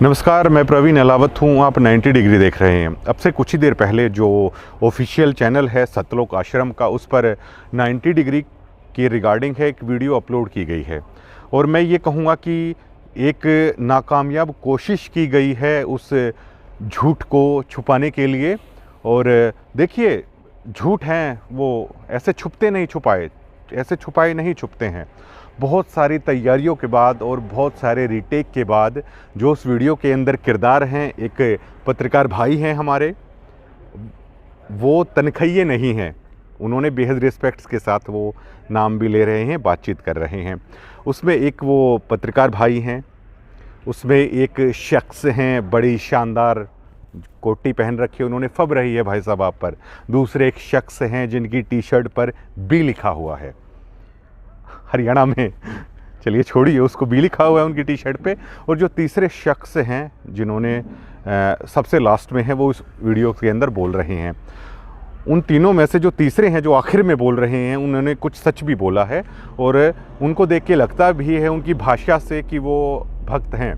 नमस्कार, मैं प्रवीण अलावत हूँ। आप 90 डिग्री देख रहे हैं। अब से कुछ ही देर पहले जो ऑफिशियल चैनल है सतलोक आश्रम का, उस पर 90 डिग्री की रिगार्डिंग है एक वीडियो अपलोड की गई है और मैं ये कहूँगा कि एक नाकामयाब कोशिश की गई है उस झूठ को छुपाने के लिए। और देखिए, झूठ हैं वो ऐसे छुपाए नहीं छुपते हैं। बहुत सारी तैयारियों के बाद और बहुत सारे रीटेक के बाद जो उस वीडियो के अंदर किरदार हैं, एक पत्रकार भाई हैं हमारे, वो तनखइये नहीं हैं। उन्होंने बेहद रिस्पेक्ट्स के साथ वो नाम भी ले रहे हैं, बातचीत कर रहे हैं। उसमें एक वो पत्रकार भाई हैं, उसमें एक शख्स हैं, बड़ी शानदार कोटी पहन रखी है उन्होंने, फब रही है भाई साहब आप पर। दूसरे एक शख्स हैं जिनकी टी शर्ट पर बी लिखा हुआ है, हरियाणा में, चलिए छोड़िए, उसको बी लिखा हुआ है उनकी टी शर्ट पे। और जो तीसरे शख्स हैं जिन्होंने सबसे लास्ट में है, वो इस वीडियो के अंदर बोल रहे हैं। उन तीनों में से जो तीसरे हैं, जो आखिर में बोल रहे हैं, उन्होंने कुछ सच भी बोला है और उनको देख के लगता भी है उनकी भाषा से कि वो भक्त हैं।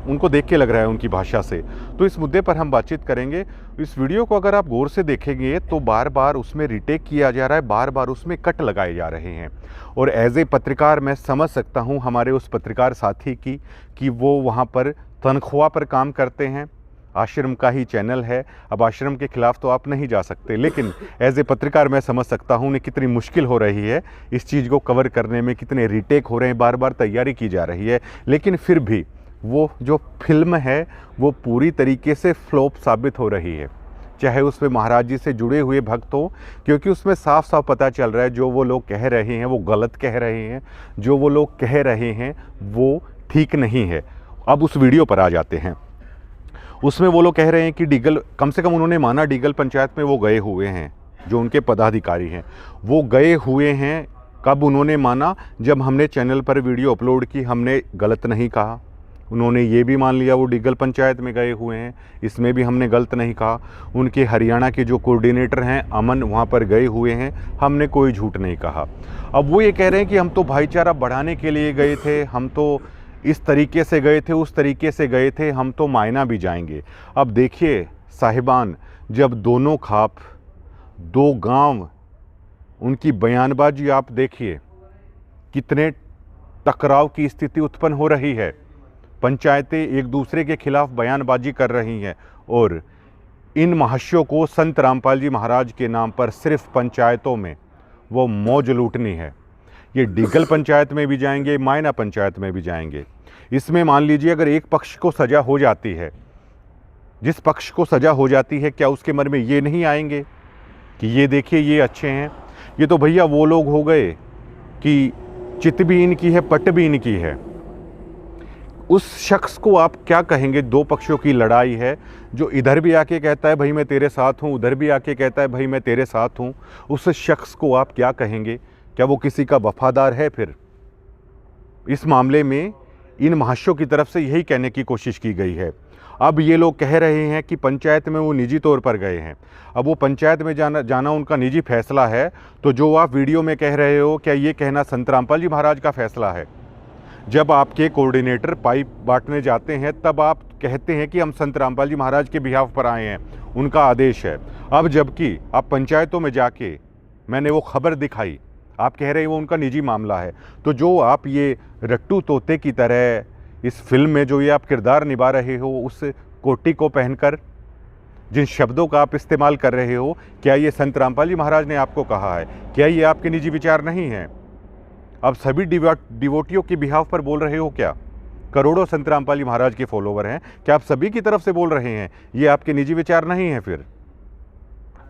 उनको देख के लग रहा है उनकी भाषा से। तो इस मुद्दे पर हम बातचीत करेंगे। इस वीडियो को अगर आप गौर से देखेंगे तो बार बार उसमें रिटेक किया जा रहा है, बार बार उसमें कट लगाए जा रहे हैं। और एज ए पत्रकार मैं समझ सकता हूं हमारे उस पत्रकार साथी की कि वो वहां पर तनख्वाह पर काम करते हैं। आश्रम का ही चैनल है, अब आश्रम के खिलाफ तो आप नहीं जा सकते, लेकिन एज ए पत्रकार मैं समझ सकता हूँ उन्हें कितनी मुश्किल हो रही है इस चीज़ को कवर करने में, कितने रीटेक हो रहे हैं, बार बार तैयारी की जा रही है। लेकिन फिर भी वो जो फिल्म है वो पूरी तरीके से फ्लॉप साबित हो रही है, चाहे उसमें महाराज जी से जुड़े हुए भक्त हो, क्योंकि उसमें साफ साफ पता चल रहा है जो वो लोग कह रहे हैं वो गलत कह रहे हैं, जो वो लोग कह रहे हैं वो ठीक नहीं है। अब उस वीडियो पर आ जाते हैं। उसमें वो लोग कह रहे हैं कि डीगल, कम से कम उन्होंने माना डीगल पंचायत में वो गए हुए हैं, जो उनके पदाधिकारी हैं वो गए हुए हैं। कब उन्होंने माना? जब हमने चैनल पर वीडियो अपलोड की, हमने गलत नहीं कहा। उन्होंने ये भी मान लिया वो डीगल पंचायत में गए हुए हैं, इसमें भी हमने गलत नहीं कहा। उनके हरियाणा के जो कोऑर्डिनेटर हैं अमन, वहाँ पर गए हुए हैं, हमने कोई झूठ नहीं कहा। अब वो ये कह रहे हैं कि हम तो भाईचारा बढ़ाने के लिए गए थे, हम तो इस तरीके से गए थे, उस तरीके से गए थे, हम तो मायना भी जाएंगे। अब देखिए साहिबान, जब दोनों खाप, दो गांव, उनकी बयानबाजी आप देखिए, कितने टकराव की स्थिति उत्पन्न हो रही है। पंचायतें एक दूसरे के खिलाफ बयानबाजी कर रही हैं और इन महाशयों को संत रामपाल जी महाराज के नाम पर सिर्फ पंचायतों में वो मौज लूटनी है। ये डीगल पंचायत में भी जाएंगे, मायना पंचायत में भी जाएंगे। इसमें मान लीजिए अगर एक पक्ष को सज़ा हो जाती है, जिस पक्ष को सज़ा हो जाती है, क्या उसके मन में ये नहीं आएंगे कि ये देखिए ये अच्छे हैं? ये तो भैया वो लोग हो गए कि चित भी इनकी है, पट भी इनकी है। उस शख्स को आप क्या कहेंगे? दो पक्षों की लड़ाई है, जो इधर भी आके कहता है भाई मैं तेरे साथ हूँ, उधर भी आके कहता है भाई मैं तेरे साथ हूँ। उस शख्स को आप क्या कहेंगे? क्या वो किसी का वफादार है? फिर इस मामले में इन महाशयों की तरफ से यही कहने की कोशिश की गई है। अब ये लोग कह रहे हैं कि पंचायत में वो निजी तौर पर गए हैं। अब वो पंचायत में जाना उनका निजी फैसला है, तो जो आप वीडियो में कह रहे हो, क्या ये कहना संत रामपाल जी महाराज का फैसला है? जब आपके कोऑर्डिनेटर पाइप बांटने जाते हैं तब आप कहते हैं कि हम संत रामपाल जी महाराज के बिहाफ पर आए हैं, उनका आदेश है। अब जबकि आप पंचायतों में जाके, मैंने वो खबर दिखाई, आप कह रहे हैं वो उनका निजी मामला है। तो जो आप ये रट्टू तोते की तरह इस फिल्म में जो ये आप किरदार निभा रहे हो, उस कोटी को पहनकर जिन शब्दों का आप इस्तेमाल कर रहे हो, क्या ये संत रामपाल जी महाराज ने आपको कहा है? क्या ये आपके निजी विचार नहीं हैं? आप सभी डिवोटियों के बिहाफ पर बोल रहे हो क्या? करोड़ों संत रामपाल जी महाराज के फॉलोवर हैं, क्या आप सभी की तरफ से बोल रहे हैं? ये आपके निजी विचार नहीं हैं? फिर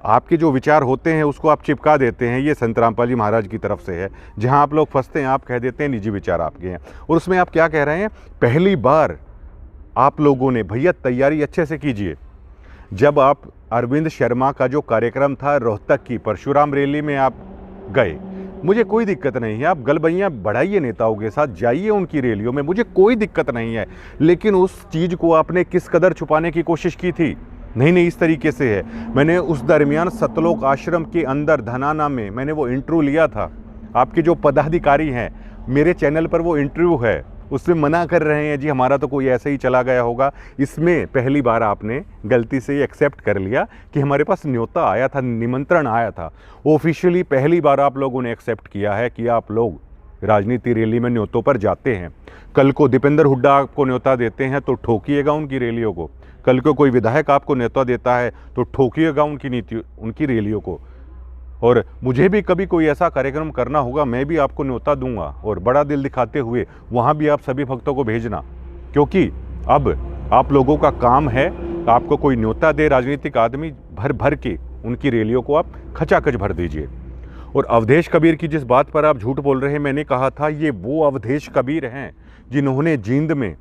आपके जो विचार होते हैं उसको आप चिपका देते हैं, ये संत रामपाल जी महाराज की तरफ से है। जहां आप लोग फंसते हैं आप कह देते हैं निजी विचार आपके हैं। और उसमें आप क्या कह रहे हैं? पहली बार आप लोगों ने, भैया तैयारी अच्छे से कीजिए। जब आप अरविंद शर्मा का जो कार्यक्रम था रोहतक की परशुराम रैली में आप गए, मुझे कोई दिक्कत नहीं है, आप गलबैयाँ बढ़ाइए नेताओं के साथ, जाइए उनकी रैलियों में, मुझे कोई दिक्कत नहीं है। लेकिन उस चीज़ को आपने किस कदर छुपाने की कोशिश की थी? नहीं, इस तरीके से है। मैंने उस दरमियान सतलोक आश्रम के अंदर धनाना में मैंने वो इंटरव्यू लिया था। आपके जो पदाधिकारी हैं, मेरे चैनल पर वो इंटरव्यू है, उसमें मना कर रहे हैं जी हमारा तो कोई ऐसे ही चला गया होगा। इसमें पहली बार आपने गलती से ये एक्सेप्ट कर लिया कि हमारे पास न्योता आया था, निमंत्रण आया था। ऑफिशियली पहली बार आप लोगों ने एक्सेप्ट किया है कि आप लोग राजनीति रैली में न्योतों पर जाते हैं। कल को दीपेंद्र हुड्डा आपको न्योता देते हैं तो ठोकिएगा उनकी रैलियों को। कल को कोई विधायक आपको न्योता देता है तो ठोकिएगा उनकी रैलियों को। और मुझे भी कभी कोई ऐसा कार्यक्रम करना होगा, मैं भी आपको न्योता दूंगा और बड़ा दिल दिखाते हुए वहाँ भी आप सभी भक्तों को भेजना, क्योंकि अब आप लोगों का काम है, आपको कोई न्योता दे राजनीतिक आदमी, भर भर के उनकी रैलियों को आप खचाखच भर दीजिए। और अवधेश कबीर की जिस बात पर आप झूठ बोल रहे हैं, मैंने कहा था ये वो अवधेश कबीर हैं जिन्होंने जींद में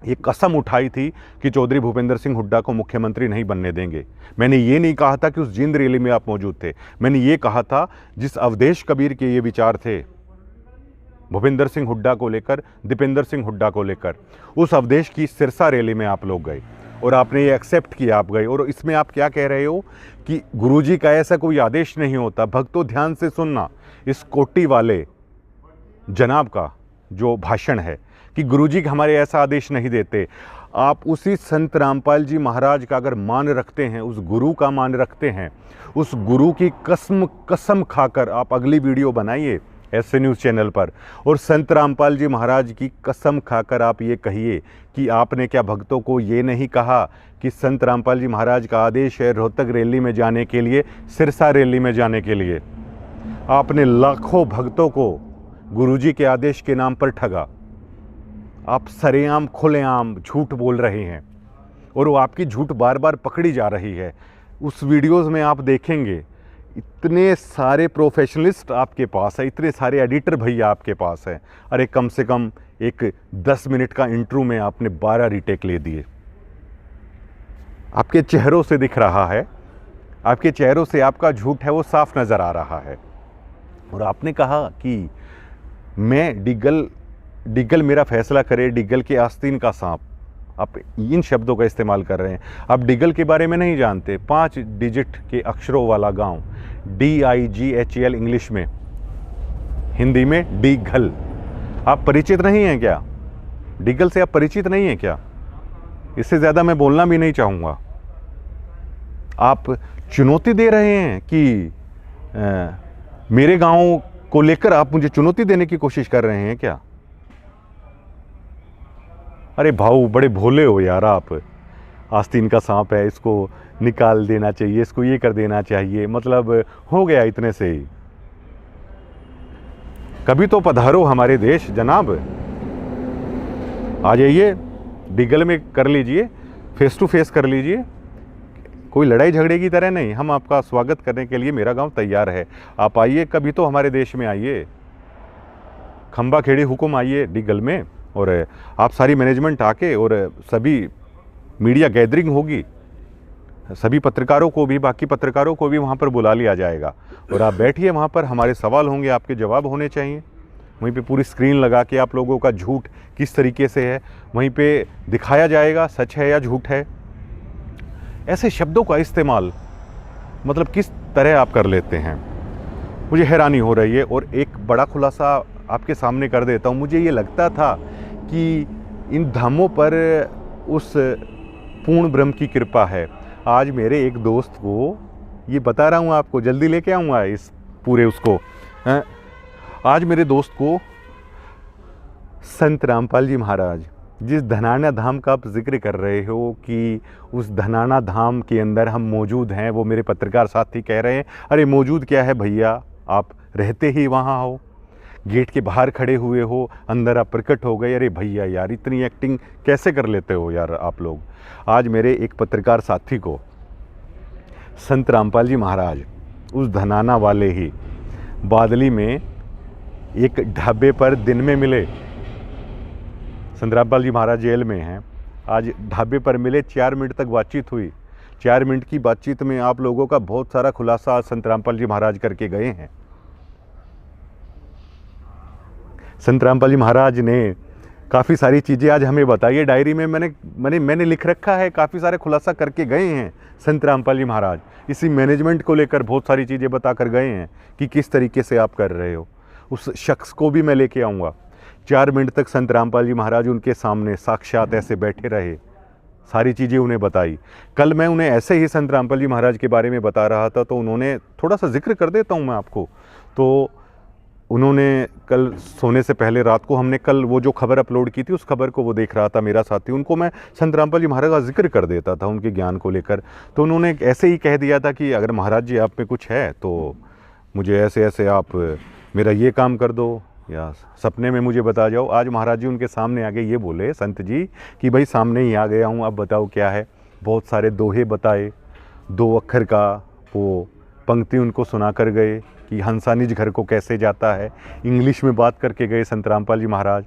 ये कसम उठाई थी कि चौधरी भूपेंद्र सिंह हुड्डा को मुख्यमंत्री नहीं बनने देंगे। मैंने ये नहीं कहा था कि उस जींद रैली में आप मौजूद थे। मैंने ये कहा था जिस अवधेश कबीर के ये विचार थे भूपेंद्र सिंह हुड्डा को लेकर, दीपेंद्र सिंह हुड्डा को लेकर, उस अवधेश की सिरसा रैली में आप लोग गए और आपने ये एक्सेप्ट किया, आप गए। और इसमें आप क्या कह रहे हो कि गुरुजी का ऐसा कोई आदेश नहीं होता। भक्तों ध्यान से सुनना, इस कोटी वाले जनाब का जो भाषण है कि गुरुजी हमारे ऐसा आदेश नहीं देते। आप उसी संत रामपाल जी महाराज का अगर मान रखते हैं, उस गुरु का मान रखते हैं, उस गुरु की कसम खाकर आप अगली वीडियो बनाइए ऐसे न्यूज़ चैनल पर और संत रामपाल जी महाराज की कसम खाकर आप ये कहिए कि आपने क्या भक्तों को ये नहीं कहा कि संत रामपाल जी महाराज का आदेश है रोहतक रैली में जाने के लिए, सिरसा रैली में जाने के लिए। आपने लाखों भक्तों को गुरुजी के आदेश के नाम पर ठगा। आप सरेआम खुलेआम झूठ बोल रहे हैं और वो आपकी झूठ बार बार पकड़ी जा रही है। उस वीडियोज़ में आप देखेंगे इतने सारे प्रोफेशनलिस्ट आपके पास है, इतने सारे एडिटर भैया आपके पास हैं। अरे कम से कम एक 10 मिनट का इंट्रो में आपने 12 रीटेक ले दिए। आपके चेहरों से दिख रहा है, आपके चेहरों से आपका झूठ है वो साफ नज़र आ रहा है। और आपने कहा कि मैं डिग्गल मेरा फैसला करे, डिग्गल के आस्तीन का सांप। आप इन शब्दों का इस्तेमाल कर रहे हैं। आप डिग्गल के बारे में नहीं जानते। 5 डिजिट के अक्षरों वाला गांव, DIGHL इंग्लिश में, हिंदी में डिग्गल। आप परिचित नहीं हैं क्या? डिग्गल से आप परिचित नहीं हैं क्या? इससे ज़्यादा मैं बोलना भी नहीं चाहूँगा। आप चुनौती दे रहे हैं कि मेरे गांव को लेकर आप मुझे चुनौती देने की कोशिश कर रहे हैं क्या? अरे भाऊ बड़े भोले हो यार आप। आस्तीन का सांप है, इसको निकाल देना चाहिए, इसको ये कर देना चाहिए, मतलब हो गया इतने से ही। कभी तो पधारो हमारे देश जनाब, आ जाइए, डिग्गल में कर लीजिए, फेस टू फेस कर लीजिए। कोई लड़ाई झगड़े की तरह नहीं, हम आपका स्वागत करने के लिए मेरा गांव तैयार है। आप आइए, कभी तो हमारे देश में आइए, खंबा खेड़ी हुकुम आइए डिग्गल में, और आप सारी मैनेजमेंट आके और सभी मीडिया गैदरिंग होगी, सभी पत्रकारों को भी, बाकी पत्रकारों को भी वहाँ पर बुला लिया जाएगा और आप बैठिए वहाँ पर, हमारे सवाल होंगे, आपके जवाब होने चाहिए। वहीं पे पूरी स्क्रीन लगा के आप लोगों का झूठ किस तरीके से है वहीं पे दिखाया जाएगा, सच है या झूठ है। ऐसे शब्दों का इस्तेमाल मतलब किस तरह आप कर लेते हैं, मुझे हैरानी हो रही है। और एक बड़ा खुलासा आपके सामने कर देता हूँ। मुझे ये लगता था कि इन धामों पर उस पूर्ण ब्रह्म की कृपा है। आज मेरे एक दोस्त को, ये बता रहा हूँ आपको, जल्दी लेके आऊँगा इस पूरे उसको, आज मेरे दोस्त को संत रामपाल जी महाराज, जिस धनाना धाम का आप जिक्र कर रहे हो कि उस धनाना धाम के अंदर हम मौजूद हैं, वो मेरे पत्रकार साथी कह रहे हैं अरे मौजूद क्या है भैया, आप रहते ही वहाँ हो, गेट के बाहर खड़े हुए हो, अंदर आप प्रकट हो गए। अरे भैया यार, इतनी एक्टिंग कैसे कर लेते हो यार आप लोग। आज मेरे एक पत्रकार साथी को संत रामपाल जी महाराज उस धनाना वाले ही बादली में एक ढाबे पर दिन में मिले। संत रामपाल जी महाराज जेल में हैं, आज ढाबे पर मिले, 4 मिनट तक बातचीत हुई। 4 मिनट की बातचीत में आप लोगों का बहुत सारा खुलासा संत रामपाल जी महाराज करके गए हैं। संत रामपाल जी महाराज ने काफ़ी सारी चीज़ें आज हमें बताई है। डायरी में मैंने लिख रखा है, काफ़ी सारे खुलासा करके गए हैं संत रामपाल जी महाराज। इसी मैनेजमेंट को लेकर बहुत सारी चीज़ें बता कर गए हैं कि किस तरीके से आप कर रहे हो। उस शख्स को भी मैं लेके आऊँगा 4 मिनट तक संत रामपाल जी महाराज उनके सामने साक्षात ऐसे बैठे रहे, सारी चीज़ें उन्हें बताई। कल मैं उन्हें ऐसे ही संत रामपाल जी महाराज के बारे में बता रहा था, तो उन्होंने थोड़ा सा जिक्र कर देता हूँ मैं आपको। तो उन्होंने कल सोने से पहले रात को हमने कल वो जो खबर अपलोड की थी, उस खबर को वो देख रहा था मेरा साथी, उनको मैं संत रामपाल जी महाराज का जिक्र कर देता था उनके ज्ञान को लेकर। तो उन्होंने ऐसे ही कह दिया था कि अगर महाराज जी आप में कुछ है तो मुझे ऐसे ऐसे आप मेरा ये काम कर दो या सपने में मुझे बता जाओ। आज महाराज जी उनके सामने आगे ये बोले संत जी कि भाई सामने ही आ गया हूँ, अब बताओ क्या है। बहुत सारे दोहे बताए, 2 अक्षर का वो पंक्ति उनको सुना कर गए कि हंसा निज घर को कैसे जाता है, इंग्लिश में बात करके गए संत रामपाल जी महाराज।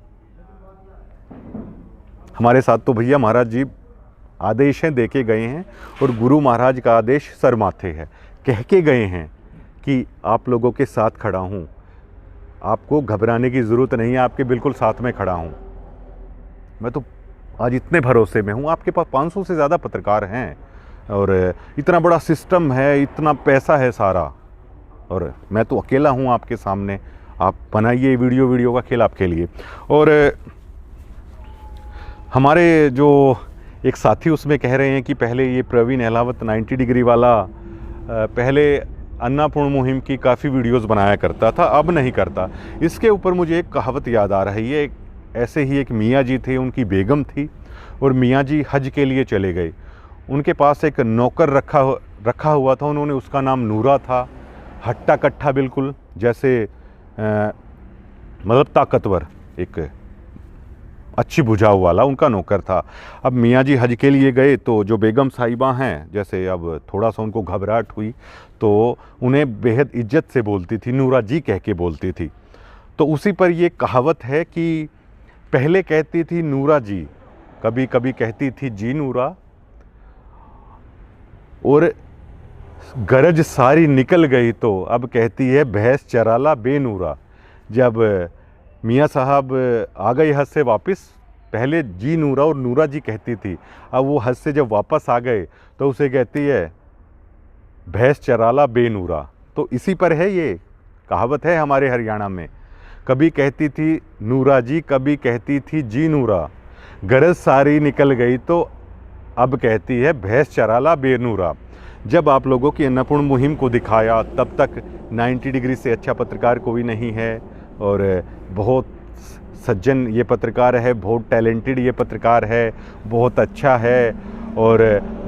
हमारे साथ तो भैया महाराज जी आदेशें दे के गए हैं और गुरु महाराज का आदेश सर माथे है, कह के गए हैं कि आप लोगों के साथ खड़ा हूँ, आपको घबराने की ज़रूरत नहीं है, आपके बिल्कुल साथ में खड़ा हूँ। मैं तो आज इतने भरोसे में हूँ, आपके पास 500 से ज़्यादा पत्रकार हैं और इतना बड़ा सिस्टम है, इतना पैसा है सारा, और मैं तो अकेला हूँ आपके सामने। आप बनाइए वीडियो का खेल आपके लिए। और हमारे जो एक साथी उसमें कह रहे हैं कि पहले ये प्रवीण अहलावत 90 डिग्री वाला पहले अन्नपूर्ण मुहिम की काफ़ी वीडियोस बनाया करता था, अब नहीं करता। इसके ऊपर मुझे एक कहावत याद आ रही है। ऐसे ही एक मियाँ जी थे, उनकी बेगम थी और मियाँ जी हज के लिए चले गए। उनके पास एक नौकर रखा हुआ था, उन्होंने उसका नाम नूरा था। हट्टा कट्ठा बिल्कुल, जैसे मतलब ताकतवर, एक अच्छी बुझाऊ वाला उनका नौकर था। अब मियाँ जी हज के लिए गए तो जो बेगम साहिबा हैं, जैसे अब थोड़ा सा उनको घबराहट हुई तो उन्हें बेहद इज्जत से बोलती थी, नूरा जी कह के बोलती थी। तो उसी पर ये कहावत है कि पहले कहती थी नूरा जी, कभी कभी कहती थी जी नूरा, और गरज सारी निकल गई तो अब कहती है भैंस चराला बेनूरा। जब मियाँ साहब आ गए हज से वापस, पहले जी नूरा और नूरा जी कहती थी, अब वो हज से जब वापस आ गए तो उसे कहती है भैंस चराला बेनूरा। तो इसी पर है ये कहावत है हमारे हरियाणा में। कभी कहती थी नूरा जी, कभी कहती थी जी नूरा, गरज सारी निकल गई तो अब कहती है भैंस चराला बेनूरा। जब आप लोगों की अन्नपूर्ण मुहिम को दिखाया, तब तक 90 डिग्री से अच्छा पत्रकार कोई नहीं है और बहुत सज्जन ये पत्रकार है, बहुत टैलेंटेड ये पत्रकार है, बहुत अच्छा है। और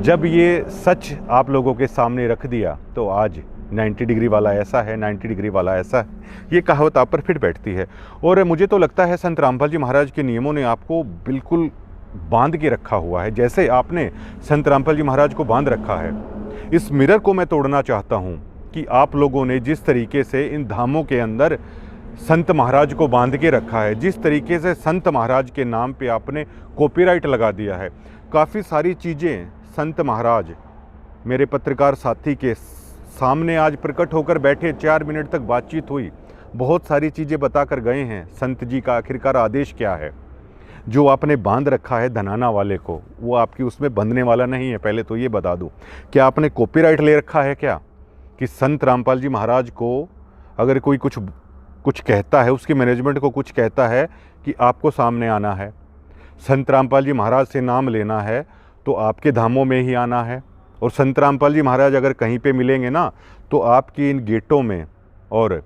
जब ये सच आप लोगों के सामने रख दिया तो आज 90 डिग्री वाला ऐसा है, 90 डिग्री वाला ऐसा है, ये कहावत आप पर फिट बैठती है। और मुझे तो लगता है संत रामपाल जी महाराज के नियमों ने आपको बिल्कुल बांध के रखा हुआ है, जैसे आपने संत रामपाल जी महाराज को बांध रखा है। इस मिरर को मैं तोड़ना चाहता हूँ कि आप लोगों ने जिस तरीके से इन धामों के अंदर संत महाराज को बांध के रखा है, जिस तरीके से संत महाराज के नाम पे आपने कॉपीराइट लगा दिया है, काफ़ी सारी चीज़ें संत महाराज मेरे पत्रकार साथी के सामने आज प्रकट होकर बैठे, 4 मिनट तक बातचीत हुई, बहुत सारी चीज़ें बताकर गए हैं। संत जी का आखिरकार आदेश क्या है? जो आपने बांध रखा है धनाना वाले को, वो आपकी उसमें बंधने वाला नहीं है। पहले तो ये बता दूं, क्या आपने कॉपीराइट ले रखा है क्या कि संत रामपाल जी महाराज को अगर कोई कुछ कहता है, उसकी मैनेजमेंट को कुछ कहता है कि आपको सामने आना है, संत रामपाल जी महाराज से नाम लेना है तो आपके धामों में ही आना है, और संत रामपाल जी महाराज अगर कहीं पे मिलेंगे ना तो आपकी इन गेटों में और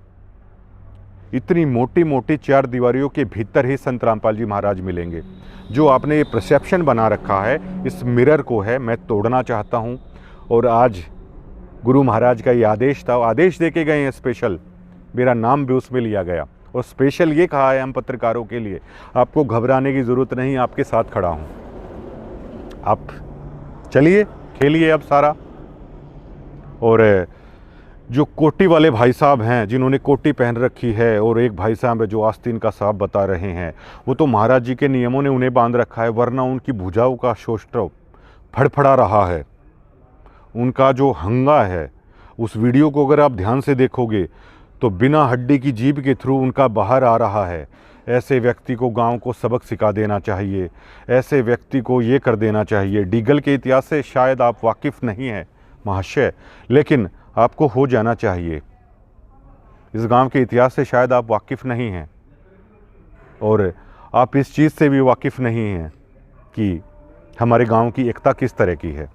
इतनी मोटी मोटी 4 दीवारियों के भीतर ही संत रामपाल जी महाराज मिलेंगे। जो आपने ये परसेप्शन बना रखा है, इस मिरर को है मैं तोड़ना चाहता हूँ। और आज गुरु महाराज का ये आदेश था, आदेश दे के गए हैं स्पेशल, मेरा नाम भी उसमें लिया गया और स्पेशल ये कहा है हम पत्रकारों के लिए, आपको घबराने की ज़रूरत नहीं, आपके साथ खड़ा हूँ, आप चलिए खेलिए अब सारा। और जो कोटी वाले भाई साहब हैं जिन्होंने कोटी पहन रखी है, और एक भाई साहब है जो आस्तीन का साहब बता रहे हैं, वो तो महाराज जी के नियमों ने उन्हें बांध रखा है, वरना उनकी भुजाओं का शोष्ठव फड़फड़ा रहा है। उनका जो हंगा है, उस वीडियो को अगर आप ध्यान से देखोगे तो बिना हड्डी की जीभ के थ्रू उनका बाहर आ रहा है। ऐसे व्यक्ति को गांव को सबक सिखा देना चाहिए, ऐसे व्यक्ति को ये कर देना चाहिए। डीगल के इतिहास से शायद आप वाकिफ़ नहीं हैं महाशय, लेकिन आपको हो जाना चाहिए। इस गांव के इतिहास से शायद आप वाकिफ़ नहीं हैं। और आप इस चीज़ से भी वाकिफ़ नहीं हैं कि हमारे गांव की एकता किस तरह की है,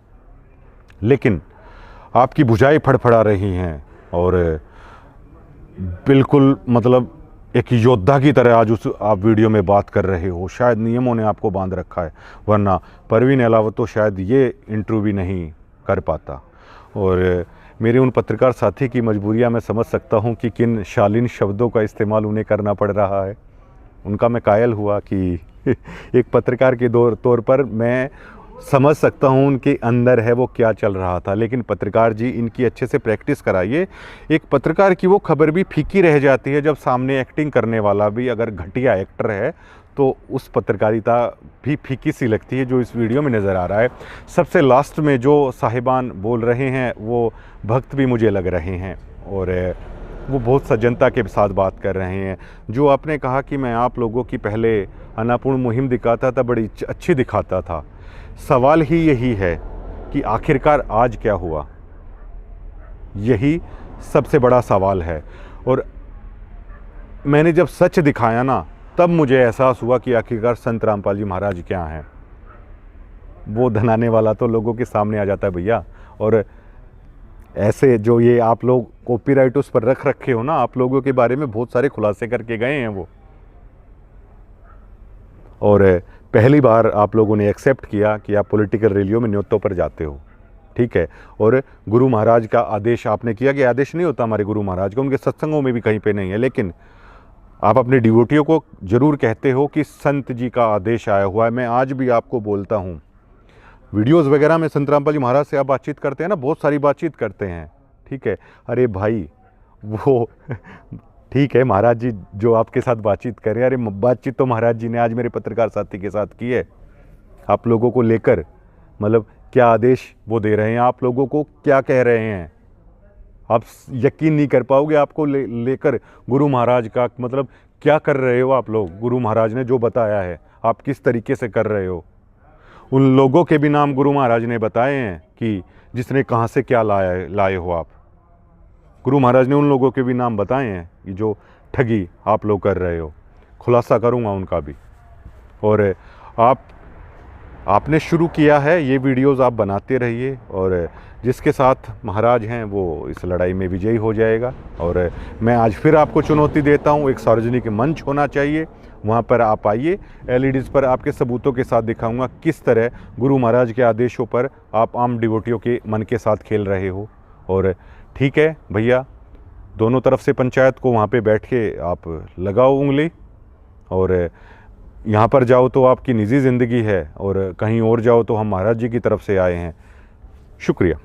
लेकिन आपकी भुजाएं फड़फड़ा रही हैं और बिल्कुल मतलब एक योद्धा की तरह आज उस आप वीडियो में बात कर रहे हो। शायद नियमों ने आपको बांध रखा है, वरना परवीन अलावत तो शायद ये इंटरव्यू भी नहीं कर पाता। और मेरे उन पत्रकार साथी की मजबूरियां मैं समझ सकता हूं कि किन शालीन शब्दों का इस्तेमाल उन्हें करना पड़ रहा है। उनका मैं कायल हुआ कि एक पत्रकार के तौर पर मैं समझ सकता हूँ उनके अंदर है वो क्या चल रहा था। लेकिन पत्रकार जी, इनकी अच्छे से प्रैक्टिस कराइए। एक पत्रकार की वो खबर भी फीकी रह जाती है जब सामने एक्टिंग करने वाला भी अगर घटिया एक्टर है, तो उस पत्रकारिता भी फीकी सी लगती है जो इस वीडियो में नज़र आ रहा है। सबसे लास्ट में जो साहिबान बोल रहे हैं वो भक्त भी मुझे लग रहे हैं और वो बहुत सज्जनता के साथ बात कर रहे हैं। जो आपने कहा कि मैं आप लोगों की पहले अनापूर्ण मुहिम दिखाता था, बड़ी अच्छी दिखाता था। सवाल ही यही है कि आखिरकार आज क्या हुआ, यही सबसे बड़ा सवाल है। और मैंने जब सच दिखाया ना, तब मुझे एहसास हुआ कि आखिरकार संत रामपाल जी महाराज क्या हैं। वो धनाने वाला तो लोगों के सामने आ जाता है भैया। और ऐसे जो ये आप लोग कॉपीराइट उस पर रख रखे हो ना, आप लोगों के बारे में बहुत सारे खुलासे करके गए हैं वो। और पहली बार आप लोगों ने एक्सेप्ट किया कि आप पॉलिटिकल रैलियों में न्योतों पर जाते हो, ठीक है। और गुरु महाराज का आदेश आपने किया कि आदेश नहीं होता हमारे गुरु महाराज का, उनके सत्संगों में भी कहीं पे नहीं है, लेकिन आप अपने डिवोटियों को जरूर कहते हो कि संत जी का आदेश आया हुआ है। मैं आज भी आपको बोलता हूँ, वीडियोस वगैरह में संत रामपाल जी महाराज से आप बातचीत करते हैं ना, बहुत सारी बातचीत करते हैं, ठीक है। अरे भाई वो ठीक है, महाराज जी जो आपके साथ बातचीत करें, अरे बातचीत तो महाराज जी ने आज मेरे पत्रकार साथी के साथ की है। आप लोगों को लेकर मतलब क्या आदेश वो दे रहे हैं, आप लोगों को क्या कह रहे हैं, आप यकीन नहीं कर पाओगे। आपको लेकर गुरु महाराज का मतलब क्या कर रहे हो आप लोग। गुरु महाराज ने जो बताया है आप किस तरीके से कर रहे हो। उन लोगों के भी नाम गुरु महाराज ने बताए हैं कि जिसने कहाँ से क्या लाए हो आप। गुरु महाराज ने उन लोगों के भी नाम बताए हैं कि जो ठगी आप लोग कर रहे हो। खुलासा करूंगा उनका भी। और आपने शुरू किया है, ये वीडियोस आप बनाते रहिए और जिसके साथ महाराज हैं वो इस लड़ाई में विजयी हो जाएगा। और मैं आज फिर आपको चुनौती देता हूँ, एक सार्वजनिक मंच होना चाहिए, वहाँ पर आप आइए। एलईडीज़ पर आपके सबूतों के साथ दिखाऊंगा किस तरह गुरु महाराज के आदेशों पर आप आम डिवोटियों के मन के साथ खेल रहे हो। और ठीक है भैया, दोनों तरफ से पंचायत को वहाँ पे बैठ के आप लगाओ उंगली। और यहाँ पर जाओ तो आपकी निजी ज़िंदगी है और कहीं और जाओ तो हम महाराज जी की तरफ से आए हैं। शुक्रिया।